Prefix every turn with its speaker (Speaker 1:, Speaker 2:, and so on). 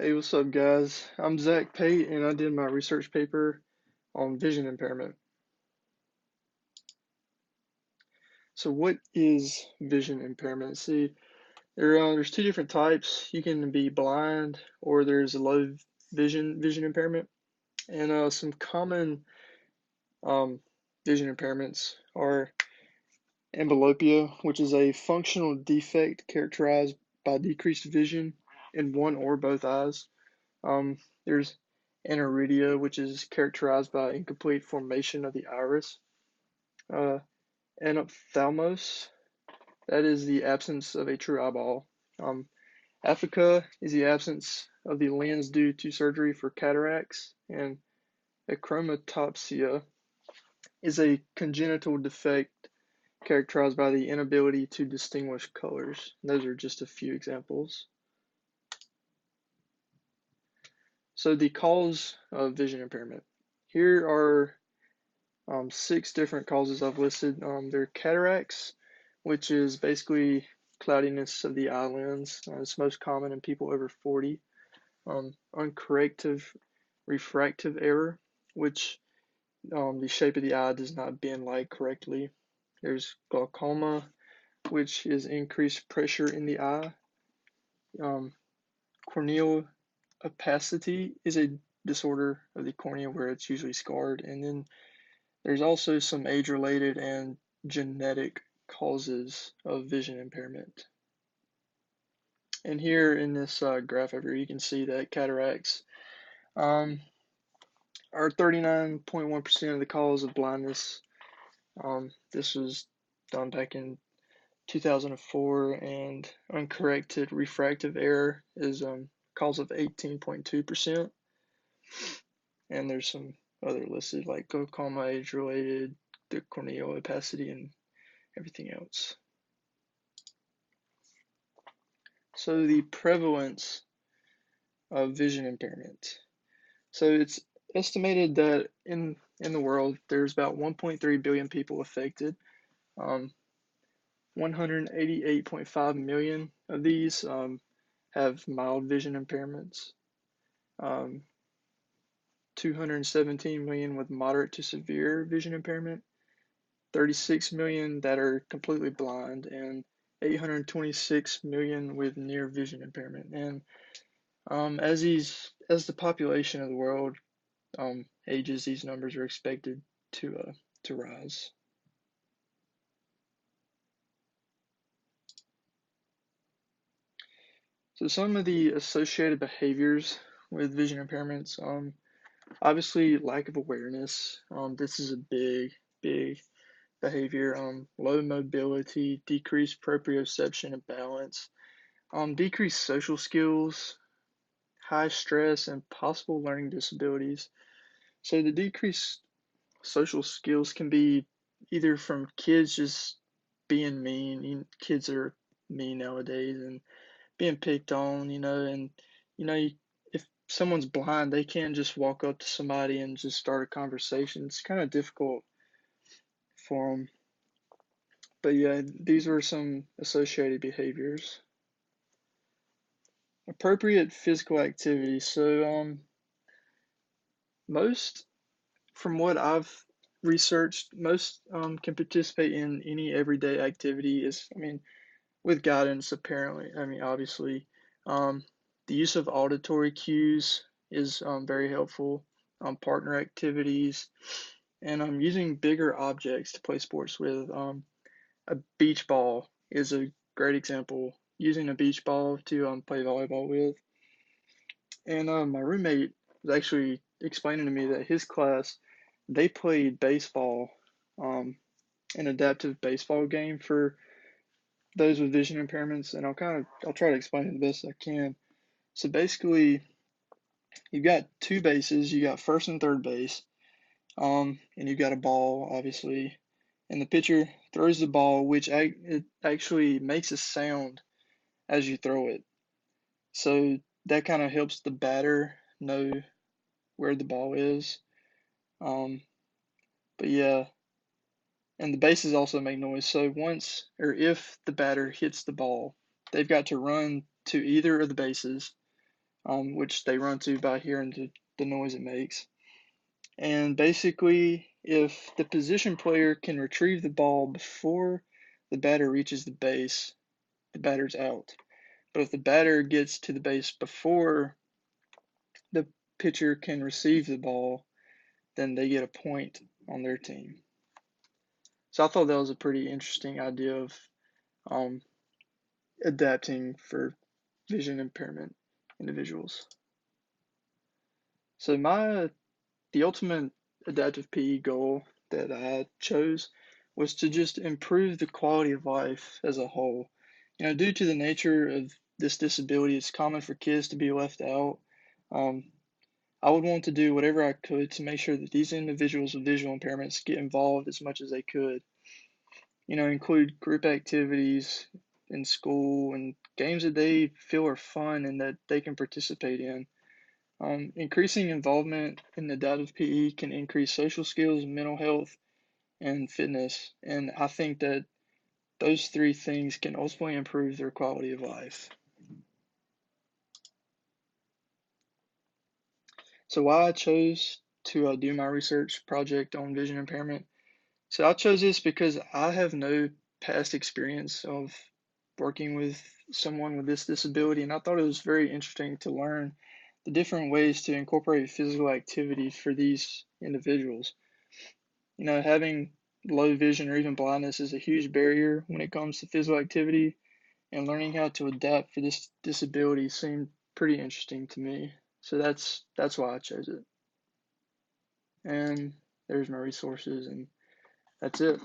Speaker 1: Hey, what's up, guys? I'm Zach Pate, and I did my research paper on vision impairment. So, what is vision impairment? See, there's two different types. You can be blind, or there's a low vision impairment. And some common um, vision impairments are amblyopia, which is a functional defect characterized by decreased vision in one or both eyes. There's aniridia, which is characterized by incomplete formation of the iris. Uh, Anophthalmos, that is the absence of a true eyeball. Um, Aphakia is the absence of the lens due to surgery for cataracts. And achromatopsia is a congenital defect characterized by the inability to distinguish colors. Those are just a few examples. So the cause of vision impairment. Here are six different causes I've listed. They're cataracts, which is basically cloudiness of the eye lens. It's most common in people over 40. Uncorrective refractive error, which the shape of the eye does not bend light correctly. There's glaucoma, which is increased pressure in the eye. Um, Corneal opacity is a disorder of the cornea where it's usually scarred. And then there's also some age-related and genetic causes of vision impairment. And here in this graph over here, you can see that cataracts um, are 39.1% of the cause of blindness. This was done back in 2004, and uncorrected refractive error is cause of 18.2%. And there's some other listed like glaucoma, age-related, the corneal opacity, and everything else. So the prevalence of vision impairment. So it's estimated that in the world there's about 1.3 billion people affected. 188.5 million of these have mild vision impairments. 217 million with moderate to severe vision impairment. 36 million that are completely blind, and 826 million with near vision impairment. And as the population of the world ages, these numbers are expected to rise. So some of the associated behaviors with vision impairments, obviously lack of awareness. This is a big behavior. Low mobility, decreased proprioception and balance, decreased social skills, high stress, and possible learning disabilities. So the decreased social skills can be either from kids just being mean. Kids are mean nowadays and being picked on, and if someone's blind, they can't just walk up to somebody and just start a conversation. It's kind of difficult for them. But yeah, these were some associated behaviors. Appropriate physical activity. So most from what I've researched, most can participate in any everyday activity. With guidance, apparently. Obviously, um, the use of auditory cues is very helpful. Partner activities, and using bigger objects to play sports with. A beach ball is a great example. Using a beach ball to play volleyball with. And my roommate was actually explaining to me that his class, they played baseball, um, an adaptive baseball game for those with vision impairments, and I'll try to explain it the best I can. So basically, you've got two bases. You got first and third base, and you've got a ball, obviously, and the pitcher throws the ball, which it actually makes a sound as you throw it. So that kind of helps the batter know where the ball is. Um, but yeah, and the bases also make noise. So once or if the batter hits the ball, they've got to run to either of the bases, which they run to by hearing the noise it makes. And basically, if the position player can retrieve the ball before the batter reaches the base, the batter's out. But if the batter gets to the base before the pitcher can receive the ball, then they get a point on their team. So I thought that was a pretty interesting idea of um, adapting for vision impairment individuals. So the ultimate adaptive PE goal that I chose was to just improve the quality of life as a whole. Due to the nature of this disability, it's common for kids to be left out. Um, I would want to do whatever I could to make sure that these individuals with visual impairments get involved as much as they could. Include group activities in school and games that they feel are fun and that they can participate in. Increasing involvement in adaptive PE can increase social skills, mental health, and fitness. And I think that those three things can ultimately improve their quality of life. So, why I chose to do my research project on vision impairment. So, I chose this because I have no past experience of working with someone with this disability, and I thought it was very interesting to learn the different ways to incorporate physical activity for these individuals. Having low vision or even blindness is a huge barrier when it comes to physical activity, and learning how to adapt for this disability seemed pretty interesting to me. So that's why I chose it. And there's my resources, and that's it.